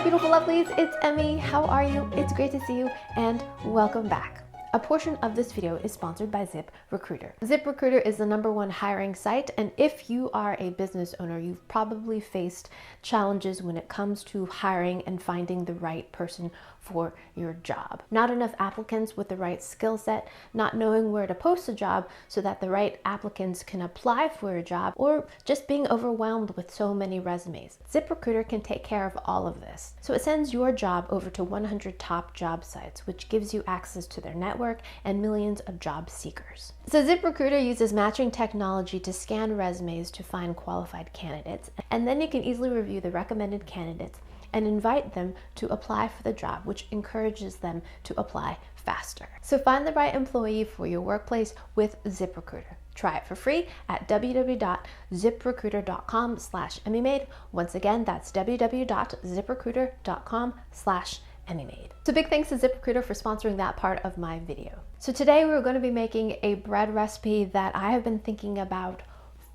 beautiful lovelies, it's Emmy. How are you? It's great to see you and welcome back. A portion of this video is sponsored by ZipRecruiter. ZipRecruiter is the #1 hiring site, and if you are a business owner, you've probably faced challenges when it comes to hiring and finding the right person for your job. Not enough applicants with the right skill set, not knowing where to post a job so that the right applicants can apply for a job, or just being overwhelmed with so many resumes. ZipRecruiter can take care of all of this. So it sends your job over to 100 top job sites, which gives you access to their network and millions of job seekers. So ZipRecruiter uses matching technology to scan resumes to find qualified candidates, and then you can easily review the recommended candidates and invite them to apply for the job, which encourages them to apply faster. So find the right employee for your workplace with ZipRecruiter. Try it for free at www.ziprecruiter.com/emmymade. Once again, that's www.ziprecruiter.com/emmymade. So big thanks to ZipRecruiter for sponsoring that part of my video. So today we're going to be making a bread recipe that I have been thinking about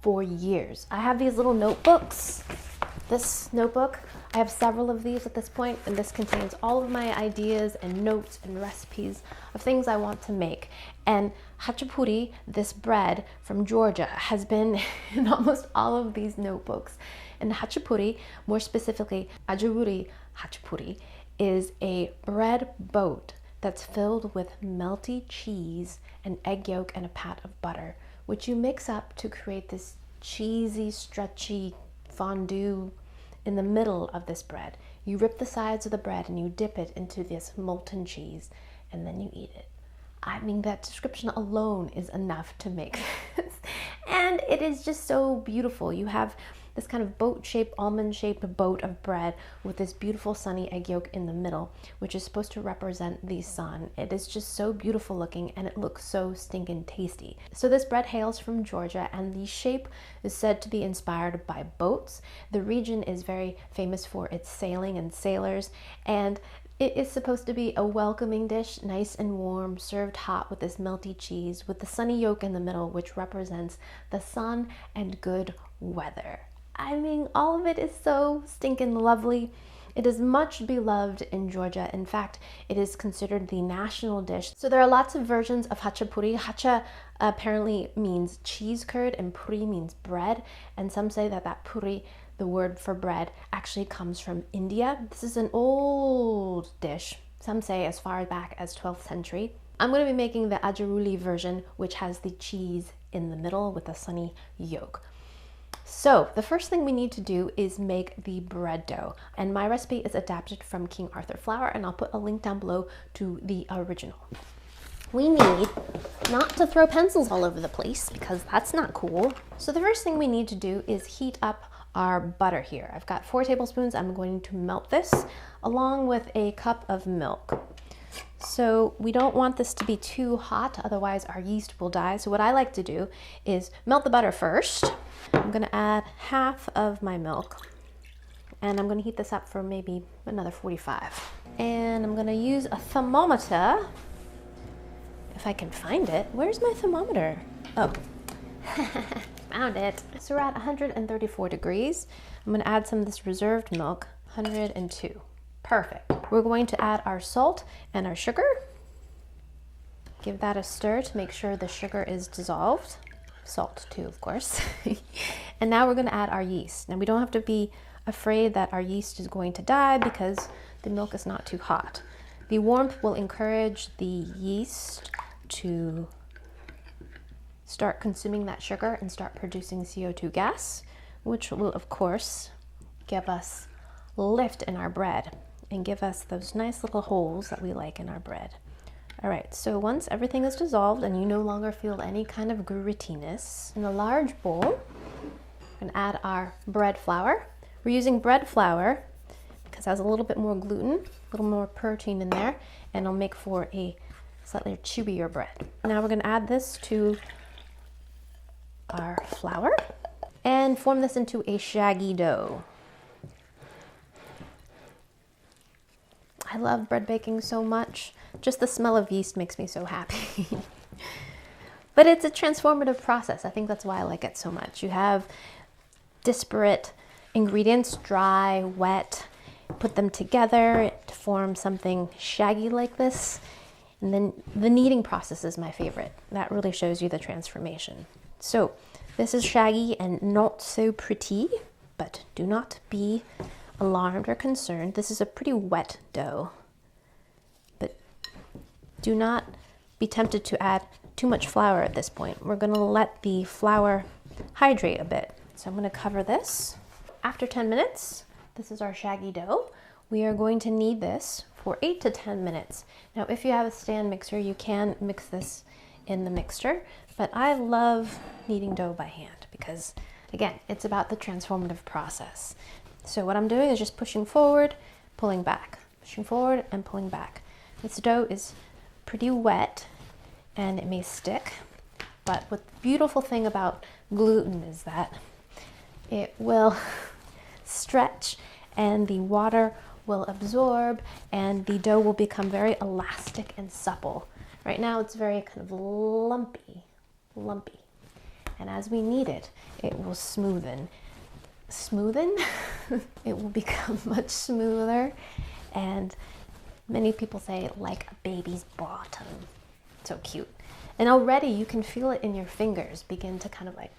for years. I have these little notebooks. This notebook, I have several of these at this point, and this contains all of my ideas and notes and recipes of things I want to make. And khachapuri, this bread from Georgia, has been in almost all of these notebooks. And khachapuri, more specifically Adjaruli Khachapuri, is a bread boat that's filled with melty cheese, an egg yolk, and a pat of butter, which you mix up to create this cheesy, stretchy fondue in the middle of this bread. You rip the sides of the bread and you dip it into this molten cheese, and then you eat it. I mean, that description alone is enough to make this. And it is just so beautiful. You have this kind of boat-shaped, almond-shaped boat of bread with this beautiful sunny egg yolk in the middle, which is supposed to represent the sun. It is just so beautiful looking, and it looks so stinking tasty. So this bread hails from Georgia, and the shape is said to be inspired by boats. The region is very famous for its sailing and sailors, and it is supposed to be a welcoming dish, nice and warm, served hot with this melty cheese, with the sunny yolk in the middle, which represents the sun and good weather. I mean, all of it is so stinking lovely. It is much beloved in Georgia. In fact, it is considered the national dish. So there are lots of versions of khachapuri. Hacha apparently means cheese curd, and puri means bread. And some say that that puri, the word for bread, actually comes from India. This is an old dish. Some say as far back as 12th century. I'm going to be making the Adjaruli version, which has the cheese in the middle with a sunny yolk. So the first thing we need to do is make the bread dough, and my recipe is adapted from King Arthur flour, and I'll put a link down below to the original. We need not to throw pencils all over the place because that's not cool. So the first thing we need to do is heat up our butter here. I've got 4 tablespoons. I'm going to melt this along with a cup of milk. So we don't want this to be too hot, otherwise our yeast will die. So what I like to do is melt the butter first. I'm going to add half of my milk, and I'm going to heat this up for maybe another 45. And I'm going to use a thermometer, if I can find it. Where's my thermometer? Oh, found it. So we're at 134 degrees. I'm going to add some of this reserved milk, 102. Perfect. We're going to add our salt and our sugar. Give that a stir to make sure the sugar is dissolved. Salt too, of course. And now we're going to add our yeast. Now we don't have to be afraid that our yeast is going to die because the milk is not too hot. The warmth will encourage the yeast to start consuming that sugar and start producing CO2 gas, which will of course give us lift in our bread and give us those nice little holes that we like in our bread. All right, so once everything is dissolved and you no longer feel any kind of grittiness, in a large bowl, we're gonna add our bread flour. We're using bread flour because it has a little bit more gluten, a little more protein in there, and it'll make for a slightly chewier bread. Now we're gonna add this to our flour and form this into a shaggy dough. I love bread baking so much. Just the smell of yeast makes me so happy. But it's a transformative process. I think that's why I like it so much. You have disparate ingredients, dry, wet, put them together to form something shaggy like this. And then the kneading process is my favorite. That really shows you the transformation. So this is shaggy and not so pretty, but do not be alarmed or concerned. This is a pretty wet dough, but do not be tempted to add too much flour at this point. We're gonna let the flour hydrate a bit. So I'm gonna cover this. After 10 minutes, this is our shaggy dough. We are going to knead this for 8 to 10 minutes. Now, if you have a stand mixer, you can mix this in the mixer, but I love kneading dough by hand because, again, it's about the transformative process. So what I'm doing is just pushing forward, pulling back, pushing forward and pulling back. This dough is pretty wet and it may stick, but what the beautiful thing about gluten is that it will stretch and the water will absorb and the dough will become very elastic and supple. Right now it's very kind of lumpy. And as we knead it, it will smoothen. It will become much smoother, and many people say like a baby's bottom. So cute. And already you can feel it in your fingers begin to kind of like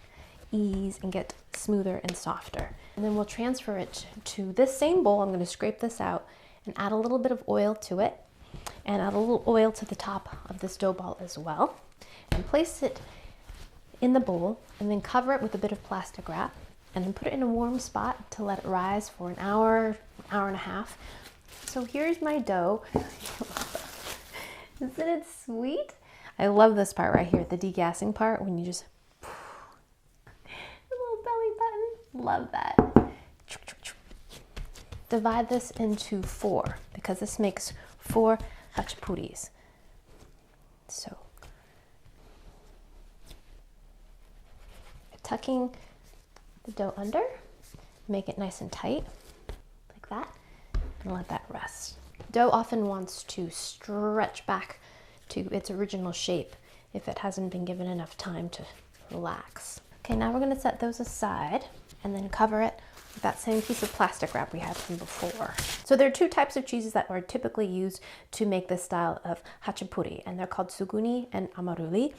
ease and get smoother and softer. And then we'll transfer it to this same bowl. I'm going to scrape this out and add a little bit of oil to it and add a little oil to the top of this dough ball as well, and place it in the bowl and then cover it with a bit of plastic wrap and then put it in a warm spot to let it rise for an hour and a half. So here's my dough. Isn't it sweet? I love this part right here, the degassing part, when you just belly button. Love that. Divide this into 4 because this makes 4 khachapuris. So tucking the dough under, make it nice and tight like that, and let that rest. Dough often wants to stretch back to its original shape if it hasn't been given enough time to relax. Okay, now we're going to set those aside and then cover it with that same piece of plastic wrap we had from before. So there are 2 types of cheeses that are typically used to make this style of khachapuri, and they're called suguni and Adjaruli,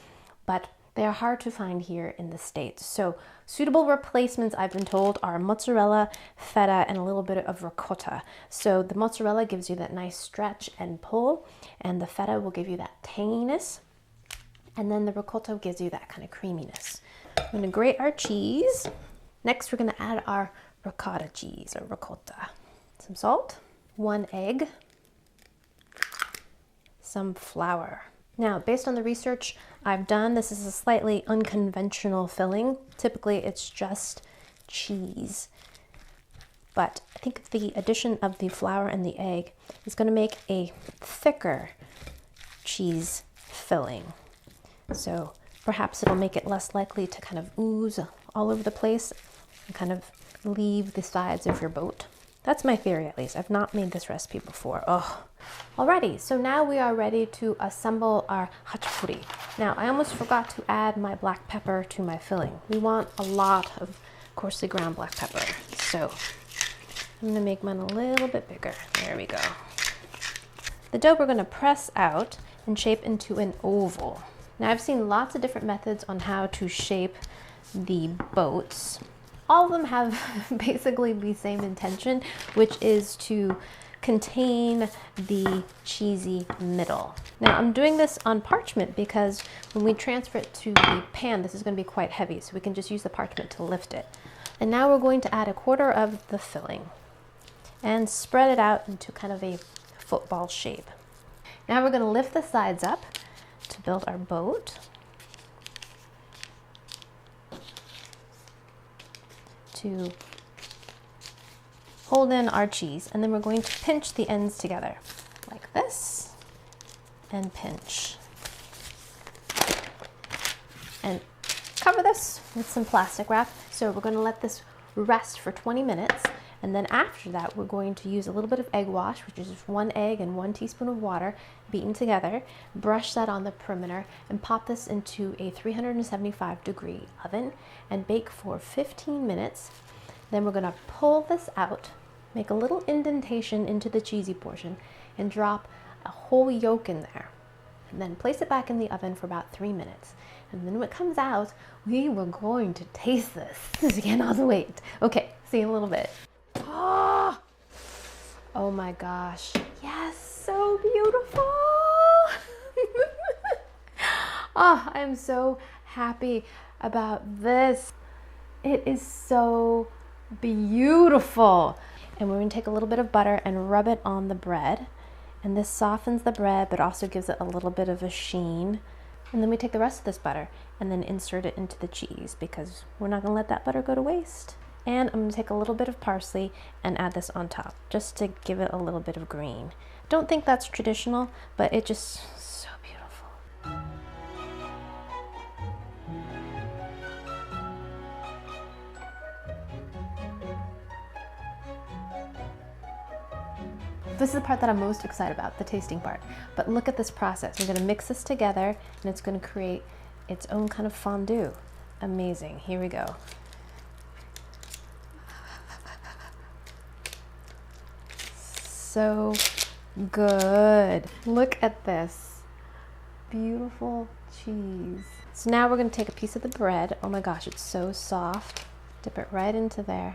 but they are hard to find here in the States. So suitable replacements, I've been told, are mozzarella, feta, and a little bit of ricotta. So the mozzarella gives you that nice stretch and pull, and the feta will give you that tanginess, and then the ricotta gives you that kind of creaminess. I'm going to grate our cheese. Next, we're going to add our ricotta cheese or ricotta. Some salt, 1 egg, some flour. Now, based on the research I've done, this is a slightly unconventional filling. Typically, it's just cheese. But I think the addition of the flour and the egg is going to make a thicker cheese filling. So perhaps it'll make it less likely to kind of ooze all over the place and kind of leave the sides of your boat. That's my theory, at least. I've not made this recipe before. Oh. Alrighty, so now we are ready to assemble our khachapuri. Now, I almost forgot to add my black pepper to my filling. We want a lot of coarsely ground black pepper. So I'm gonna make mine a little bit bigger. There we go. The dough we're gonna press out and shape into an oval. Now, I've seen lots of different methods on how to shape the boats. All of them have basically the same intention, which is to contain the cheesy middle. Now, I'm doing this on parchment because when we transfer it to the pan, this is going to be quite heavy, so we can just use the parchment to lift it. And now we're going to add 1/4 of the filling and spread it out into kind of a football shape. Now we're going to lift the sides up to build our boat. To hold in our cheese, and then we're going to pinch the ends together like this and pinch. And cover this with some plastic wrap. So we're going to let this rest for 20 minutes. And then after that, we're going to use a little bit of egg wash, which is just 1 egg and 1 teaspoon of water beaten together, brush that on the perimeter, and pop this into a 375-degree oven and bake for 15 minutes. Then we're going to pull this out make a little indentation into the cheesy portion and drop a whole yolk in there. And then place it back in the oven for about 3 minutes. And then when it comes out, we were going to taste this. I cannot wait. Okay, see you in a little bit. Oh, oh my gosh. Yes, so beautiful. Oh, I'm so happy about this. It is so beautiful. And we're gonna take a little bit of butter and rub it on the bread. And this softens the bread, but also gives it a little bit of a sheen. And then we take the rest of this butter and then insert it into the cheese because we're not gonna let that butter go to waste. And I'm gonna take a little bit of parsley and add this on top just to give it a little bit of green. Don't think that's traditional, but it just so beautiful. This is the part that I'm most excited about, the tasting part. But look at this process. We're gonna mix this together and it's gonna create its own kind of fondue. Amazing, here we go. So good. Look at this, beautiful cheese. So now we're gonna take a piece of the bread. Oh my gosh, it's so soft. Dip it right into there.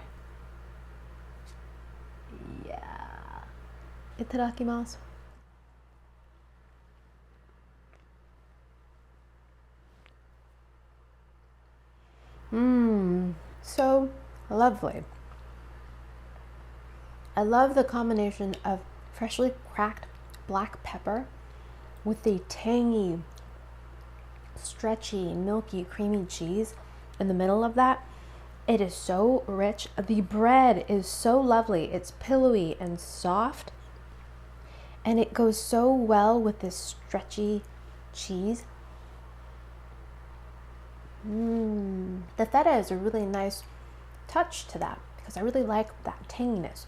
Yeah. Itadakimasu. So lovely. I love the combination of freshly cracked black pepper with the tangy, stretchy, milky, creamy cheese in the middle of that. It is so rich. The bread is so lovely. It's pillowy and soft. And it goes so well with this stretchy cheese. The feta is a really nice touch to that because I really like that tanginess.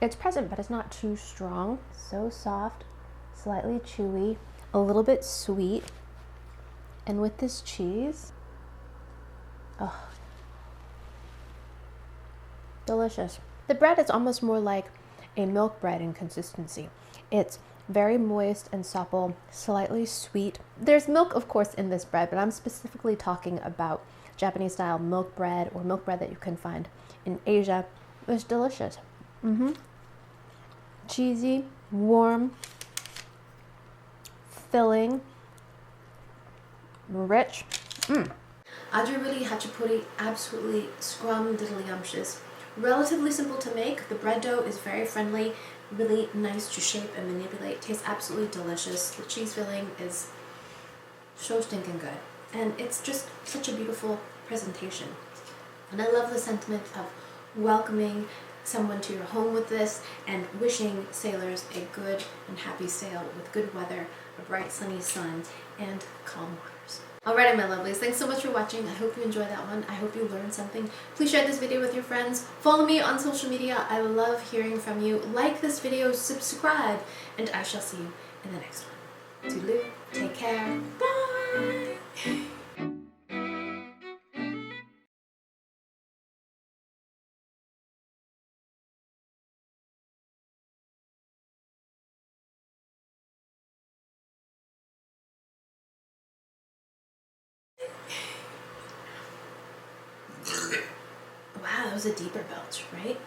It's present, but it's not too strong. So soft, slightly chewy, a little bit sweet. And with this cheese, oh, delicious. The bread is almost more like a milk bread in consistency. It's very moist and supple, slightly sweet. There's milk, of course, in this bread, but I'm specifically talking about Japanese style milk bread or milk bread that you can find in Asia. It's delicious. Cheesy, warm, filling, rich. Adjaruli Khachapuri, absolutely scrum-diddly-umptious. Relatively simple to make. The bread dough is very friendly, really nice to shape and manipulate. Tastes absolutely delicious. The cheese filling is so stinking good. And it's just such a beautiful presentation. And I love the sentiment of welcoming someone to your home with this and wishing sailors a good and happy sail with good weather, a bright sunny sun, and calm waters. Alrighty, my lovelies, thanks so much for watching. I hope you enjoyed that one. I hope you learned something. Please share this video with your friends. Follow me on social media. I love hearing from you. Like this video, subscribe, and I shall see you in the next one. Toodaloo, take care, bye! Wow, that was a deeper belch, right?